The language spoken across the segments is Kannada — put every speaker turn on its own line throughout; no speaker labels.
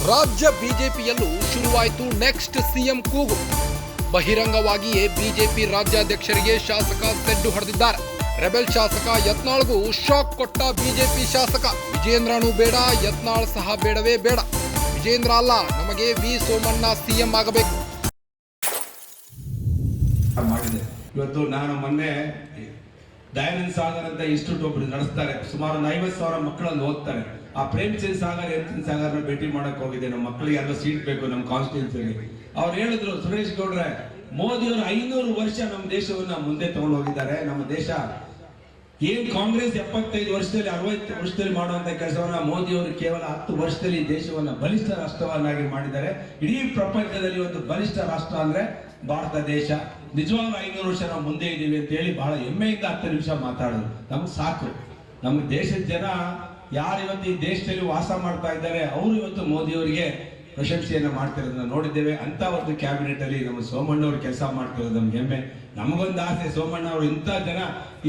ರಾಜ್ಯ ಬಿಜೆಪಿಯಲ್ಲೂ ಶುರುವಾಯಿತು ನೆಕ್ಸ್ಟ್ ಸಿಎಂ ಕೂಗು. ಬಹಿರಂಗವಾಗಿಯೇ ಬಿಜೆಪಿ ರಾಜ್ಯಾಧ್ಯಕ್ಷರಿಗೆ ಶಾಸಕ ಸೆಡ್ಡು ಹೊಡೆದಿದ್ದಾರೆ. ರೆಬೆಲ್ ಶಾಸಕ ಯತ್ನಾಳ್ಗೂ ಶಾಕ್ ಕೊಟ್ಟ ಬಿಜೆಪಿ ಶಾಸಕ. ವಿಜೇಂದ್ರನೂ ಬೇಡ, ಯತ್ನಾಳ್ ಸಹ ಬೇಡವೇ ಬೇಡ. ವಿಜೇಂದ್ರ ಅಲ್ಲ, ನಮಗೆ ವಿ ಸೋಮಣ್ಣ ಸಿಎಂ ಆಗಬೇಕು.
ಇವತ್ತು ನಾನು ಮೊನ್ನೆ ದಯಾನಂದ ಸಾಗರ್ ಅಂತ ಇನ್ಸ್ಟಿಟ್ಯೂಟ್ ಒಬ್ರು ನಡೆಸ್ತಾರೆ. ಸುಮಾರು 50,000 ಮಕ್ಕಳನ್ನು ಓದ್ತಾರೆ. ಆ ಪ್ರೇಮ್ಚಂದ್ ಸಾಗರ್ ಎಂ ಸಾಗರ್ನ ಭೇಟಿ ಮಾಡಕ್ ಹೋಗಿದೆ. ನಮ್ಮ ಮಕ್ಕಳಿಗೆ ಎಲ್ಲ ಸೀಟ್ ಬೇಕು ನಮ್ಮ ಕಾನ್ಸ್ಟಿಟ್ಯೂನ್ಸಿಗೆ. ಅವ್ರು ಹೇಳಿದ್ರು, ಸುರೇಶ್ ಗೌಡ್ರೆ, ಮೋದಿಯವರು 500 ವರ್ಷ ನಮ್ಮ ದೇಶವನ್ನ ಮುಂದೆ ತಗೊಂಡು ಹೋಗಿದ್ದಾರೆ. ನಮ್ಮ ದೇಶ ಏನ್ ಕಾಂಗ್ರೆಸ್ 75 ವರ್ಷದಲ್ಲಿ 60 ವರ್ಷದಲ್ಲಿ ಮಾಡುವಂತ ಕೆಲಸವನ್ನ ಮೋದಿಯವರು ಕೇವಲ 10 ವರ್ಷದಲ್ಲಿ ದೇಶವನ್ನ ಬಲಿಷ್ಠ ರಾಷ್ಟ್ರವನ್ನಾಗಿ ಮಾಡಿದ್ದಾರೆ. ಇಡೀ ಪ್ರಪಂಚದಲ್ಲಿ ಒಂದು ಬಲಿಷ್ಠ ರಾಷ್ಟ್ರ ಅಂದ್ರೆ ಭಾರತ ದೇಶ. ನಿಜವಾಗ್ಲೂ 500 ವರ್ಷ ನಾವು ಮುಂದೆ ಇದ್ದೀವಿ ಅಂತ ಹೇಳಿ ಬಹಳ ಹೆಮ್ಮೆಯಿಂದ 10 ನಿಮಿಷ ಮಾತಾಡೋದು ನಮ್ಗೆ ಸಾಕು. ನಮ್ಮ ದೇಶದ ಜನ ಯಾರು ಇವತ್ತು ಈ ದೇಶದಲ್ಲಿ ವಾಸ ಮಾಡ್ತಾ ಇದ್ದಾರೆ, ಅವರು ಇವತ್ತು ಮೋದಿಯವರಿಗೆ ಪ್ರಶಂಸೆಯನ್ನ ಮಾಡ್ತಿರೋದನ್ನ ನೋಡಿದ್ದೇವೆ. ಅಂತ ಒಂದು ಕ್ಯಾಬಿನೆಟ್ ಅಲ್ಲಿ ನಮ್ಮ ಸೋಮಣ್ಣ ಅವರು ಕೆಲಸ ಮಾಡ್ತಿರೋದು ನಮ್ಗೆ ಹೆಮ್ಮೆ. ನಮಗೊಂದು ಆಸೆ, ಸೋಮಣ್ಣ ಅವರು ಇಂಥ ಜನ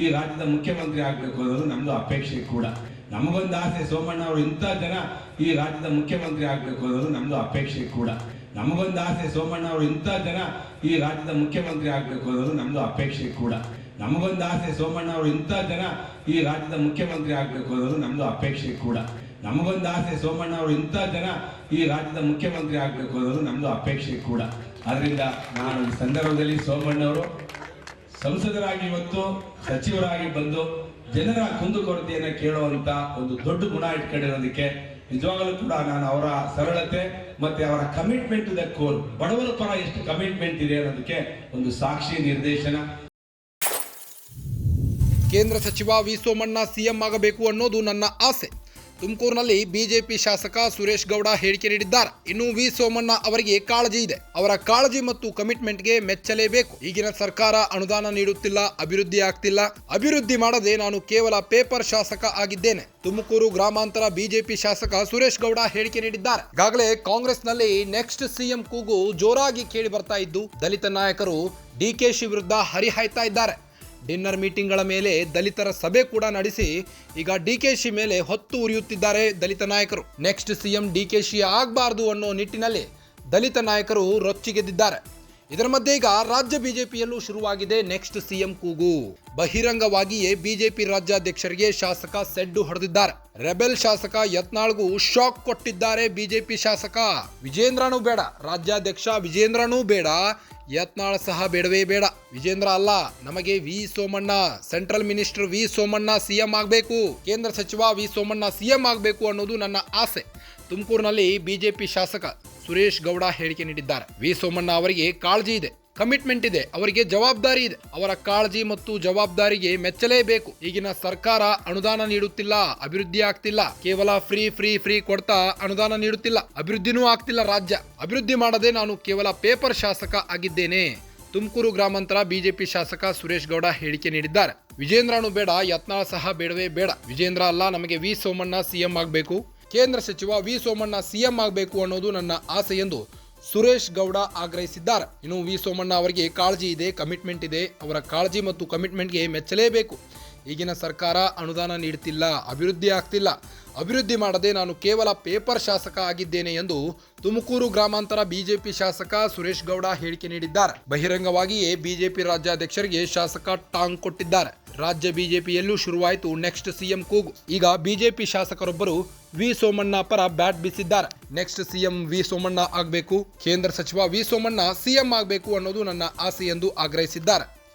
ಈ ರಾಜ್ಯದ ಮುಖ್ಯಮಂತ್ರಿ ಆಗ್ಬೇಕು ಅನ್ನೋದು ನಮ್ದು ಅಪೇಕ್ಷೆ ಕೂಡ. ನಮಗೊಂದು ಆಸೆ, ಸೋಮಣ್ಣ ಅವರು ಇಂಥ ಜನ ಈ ರಾಜ್ಯದ ಮುಖ್ಯಮಂತ್ರಿ ಆಗ್ಬೇಕು ಅನ್ನೋದು ನಮ್ದು ಅಪೇಕ್ಷೆ ಕೂಡ. ನಮಗೊಂದು ಆಸೆ, ಸೋಮಣ್ಣ ಅವರು ಇಂಥ ಜನ ಈ ರಾಜ್ಯದ ಮುಖ್ಯಮಂತ್ರಿ ಆಗ್ಬೇಕು ಅನ್ನೋದು ನಮ್ದು ಅಪೇಕ್ಷೆ ಕೂಡ. ನಮಗೊಂದು ಆಸೆ, ಸೋಮಣ್ಣ ಅವರು ಇಂಥ ಜನ ಈ ರಾಜ್ಯದ ಮುಖ್ಯಮಂತ್ರಿ ಆಗ್ಬೇಕು ಅನ್ನೋದು ನಮ್ದು ಅಪೇಕ್ಷೆ ಕೂಡ. ನಮಗೊಂದು ಆಸೆ, ಸೋಮಣ್ಣ ಅವರು ಇಂಥ ಜನ ಈ ರಾಜ್ಯದ ಮುಖ್ಯಮಂತ್ರಿ ಆಗ್ಬೇಕು ಅನ್ನೋದು ನಮ್ದು ಅಪೇಕ್ಷೆ ಕೂಡ. ಆದ್ರಿಂದ ನಾನು ಈ ಸಂದರ್ಭದಲ್ಲಿ ಸೋಮಣ್ಣವರು ಸಂಸದರಾಗಿ ಇವತ್ತು ಸಚಿವರಾಗಿ ಬಂದು ಜನರ ಕುಂದುಕೊರತೆಯನ್ನ ಕೇಳುವಂತ ಒಂದು ದೊಡ್ಡ ಗುಣ ಇಟ್ಕೊಂಡಿರೋದಕ್ಕೆ ನಿಜವಾಗಲೂ ಕೂಡ ನಾನು ಅವರ ಸರಳತೆ ಮತ್ತೆ ಅವರ ಕಮಿಟ್ಮೆಂಟ್ ಟು ದ ಕೋರ್, ಬಡವರ ಪರ ಎಷ್ಟು ಕಮಿಟ್ಮೆಂಟ್ ಇದೆ ಅನ್ನೋದಕ್ಕೆ ಒಂದು ಸಾಕ್ಷಿ ನಿದರ್ಶನ.
ಕೇಂದ್ರ ಸಚಿವ ವಿ ಸೋಮಣ್ಣ ಸಿಎಂ ಆಗಬೇಕು ಅನ್ನೋದು ನನ್ನ ಆಸೆ. ತುಮಕೂರಿನಲ್ಲಿ ಬಿಜೆಪಿ ಶಾಸಕ ಸುರೇಶ್ ಗೌಡ ಹೇಳಿಕೆ ನೀಡಿದ್ದಾರೆ. ಇನ್ನು ವಿ ಸೋಮಣ್ಣ ಅವರಿಗೆ ಕಾಳಜಿ ಇದೆ. ಅವರ ಕಾಳಜಿ ಮತ್ತು ಕಮಿಟ್ಮೆಂಟ್ಗೆ ಮೆಚ್ಚಲೇಬೇಕು. ಈಗಿನ ಸರ್ಕಾರ ಅನುದಾನ ನೀಡುತ್ತಿಲ್ಲ, ಅಭಿವೃದ್ಧಿ ಆಗ್ತಿಲ್ಲ. ಅಭಿವೃದ್ಧಿ ಮಾಡದೆ ನಾನು ಕೇವಲ ಪೇಪರ್ ಶಾಸಕ ಆಗಿದ್ದೇನೆ. ತುಮಕೂರು ಗ್ರಾಮಾಂತರ ಬಿಜೆಪಿ ಶಾಸಕ ಸುರೇಶ್ ಗೌಡ ಹೇಳಿಕೆ ನೀಡಿದ್ದಾರೆ. ಈಗಾಗಲೇ ಕಾಂಗ್ರೆಸ್ನಲ್ಲಿ ನೆಕ್ಸ್ಟ್ ಸಿಎಂ ಕೂಗು ಜೋರಾಗಿ ಕೇಳಿ ಬರ್ತಾ ಇದ್ದು, ದಲಿತ ನಾಯಕರು ಡಿಕೆಶಿ ವಿರುದ್ಧ ಹರಿಹಾಯ್ತಾ ಇದ್ದಾರೆ. ಡಿನ್ನರ್ ಮೀಟಿಂಗ್ಗಳ ಮೇಲೆ ದಲಿತರ ಸಭೆ ಕೂಡ ನಡೆಸಿ ಈಗ ಡಿಕೆಶಿ ಮೇಲೆ ಹೊತ್ತು ಉರಿಯುತ್ತಿದ್ದಾರೆ ದಲಿತ ನಾಯಕರು. ನೆಕ್ಸ್ಟ್ ಸಿಎಂ ಡಿಕೆಶಿ ಆಗಬಾರ್ದು ಅನ್ನೋ ನಿಟ್ಟಿನಲ್ಲಿ ದಲಿತ ನಾಯಕರು ರೊಚ್ಚಿಗೆದ್ದಿದ್ದಾರೆ. ಇದರ ಮಧ್ಯೆ ಈಗ ರಾಜ್ಯ ಬಿಜೆಪಿಯಲ್ಲೂ ಶುರುವಾಗಿದೆ ನೆಕ್ಸ್ಟ್ ಸಿಎಂ ಕೂಗು. ಬಹಿರಂಗವಾಗಿಯೇ ಬಿಜೆಪಿ ರಾಜ್ಯಾಧ್ಯಕ್ಷರಿಗೆ ಶಾಸಕ ಸೆಡ್ಡು ಹೊಡೆದಿದ್ದಾರೆ. ರೆಬೆಲ್ ಶಾಸಕ ಯತ್ನಾಳ್ಗೂ ಶಾಕ್ ಕೊಟ್ಟಿದ್ದಾರೆ ಬಿಜೆಪಿ ಶಾಸಕ. ವಿಜೇಂದ್ರನೂ ಬೇಡ, ರಾಜ್ಯಾಧ್ಯಕ್ಷ ವಿಜೇಂದ್ರನೂ ಬೇಡ, ಯತ್ನಾಳ್ ಸಹ ಬೇಡವೇ ಬೇಡ. ವಿಜೇಂದ್ರ ಅಲ್ಲ, ನಮಗೆ V Somanna, central minister V Somanna CM ಆಗಬೇಕು. ಕೇಂದ್ರ ಸಚಿವ ವಿ ಸೋಮಣ್ಣ ಸಿಎಂ ಆಗಬೇಕು ಅನ್ನೋದು ನನ್ನ ಆಸೆ. ತುಮಕೂರಿನಲ್ಲಿ ಬಿಜೆಪಿ ಶಾಸಕ ಸುರೇಶ್ ಗೌಡ ಹೇಳಿಕೆ ನೀಡಿದ್ದಾರೆ. ವಿ ಸೋಮಣ್ಣ ಅವರಿಗೆ ಕಾಳಜಿ ಇದೆ, ಕಮಿಟ್ಮೆಂಟ್ ಇದೆ, ಅವರಿಗೆ ಜವಾಬ್ದಾರಿ ಇದೆ. ಅವರ ಕಾಳಜಿ ಮತ್ತು ಜವಾಬ್ದಾರಿಗೆ ಮೆಚ್ಚಲೇಬೇಕು. ಈಗಿನ ಸರ್ಕಾರ ಅನುದಾನ ನೀಡುತ್ತಿಲ್ಲ, ಅಭಿವೃದ್ಧಿ ಆಗ್ತಿಲ್ಲ. ಕೇವಲ ಫ್ರೀ ಕೊಡ್ತಾ ಅನುದಾನ ನೀಡುತ್ತಿಲ್ಲ, ಅಭಿವೃದ್ಧಿನೂ ಆಗ್ತಿಲ್ಲ. ರಾಜ್ಯ ಅಭಿವೃದ್ಧಿ ಮಾಡದೆ ನಾನು ಕೇವಲ ಪೇಪರ್ ಶಾಸಕ ಆಗಿದ್ದೇನೆ. ತುಮಕೂರು ಗ್ರಾಮಾಂತರ ಬಿಜೆಪಿ ಶಾಸಕ ಸುರೇಶ್ ಗೌಡ ಹೇಳಿಕೆ ನೀಡಿದ್ದಾರೆ. ವಿಜೇಂದ್ರನೂ ಬೇಡ, ಯತ್ನಾಳ್ ಸಹ ಬೇಡವೇ ಬೇಡ. ವಿಜೇಂದ್ರ ಅಲ್ಲ, ನಮಗೆ ವಿ ಸೋಮಣ್ಣ ಸಿಎಂ ಆಗಬೇಕು. ಕೇಂದ್ರ ಸಚಿವ ವಿ ಸೋಮಣ್ಣ ಸಿಎಂ ಆಗಬೇಕು ಅನ್ನೋದು ನನ್ನ ಆಸೆ ಎಂದು ಸುರೇಶ್ ಗೌಡ ಆಗ್ರಹಿಸಿದ್ದಾರೆ. ಇನ್ನು ವಿ ಸೋಮಣ್ಣ ಅವರಿಗೆ ಕಾಳಜಿ ಇದೆ, ಕಮಿಟ್ಮೆಂಟ್ ಇದೆ. ಅವರ ಕಾಳಜಿ ಮತ್ತು ಕಮಿಟ್ಮೆಂಟ್ಗೆ ಮೆಚ್ಚಲೇಬೇಕು. ಈಗಿನ ಸರ್ಕಾರ ಅನುದಾನ ನೀಡುತ್ತಿಲ್ಲ, ಅಭಿವೃದ್ಧಿ ಆಗ್ತಿಲ್ಲ. ಅಭಿವೃದ್ಧಿ ಮಾಡದೆ ನಾನು ಕೇವಲ ಪೇಪರ್ ಶಾಸಕ ಆಗಿದ್ದೇನೆ ಎಂದು ತುಮಕೂರು ಗ್ರಾಮಾಂತರ ಬಿಜೆಪಿ ಶಾಸಕ ಸುರೇಶ್ ಗೌಡ ಹೇಳಿಕೆ ನೀಡಿದ್ದಾರೆ. ಬಹಿರಂಗವಾಗಿಯೇ ಬಿಜೆಪಿ ರಾಜ್ಯಾಧ್ಯಕ್ಷರಿಗೆ ಶಾಸಕ ಟಾಂಗ್ ಕೊಟ್ಟಿದ್ದಾರೆ. ರಾಜ್ಯ ಬಿಜೆಪಿಯಲ್ಲೂ ಶುರುವಾಯಿತು ನೆಕ್ಸ್ಟ್ ಸಿಎಂ ಕೂಗು. ಈಗ ಬಿಜೆಪಿ ಶಾಸಕರೊಬ್ಬರು ವಿ ಸೋಮಣ್ಣ ಪರ ಬ್ಯಾಟ್ ಬೀಸಿದ್ದಾರೆ. ನೆಕ್ಸ್ಟ್ ಸಿಎಂ ವಿ ಸೋಮಣ್ಣ ಆಗಬೇಕು, ಕೇಂದ್ರ ಸಚಿವ ವಿ ಸೋಮಣ್ಣ ಸಿಎಂ ಆಗಬೇಕು ಅನ್ನೋದು ನನ್ನ ಆಸೆ ಎಂದು ಆಗ್ರಹಿಸಿದ್ದಾರೆ.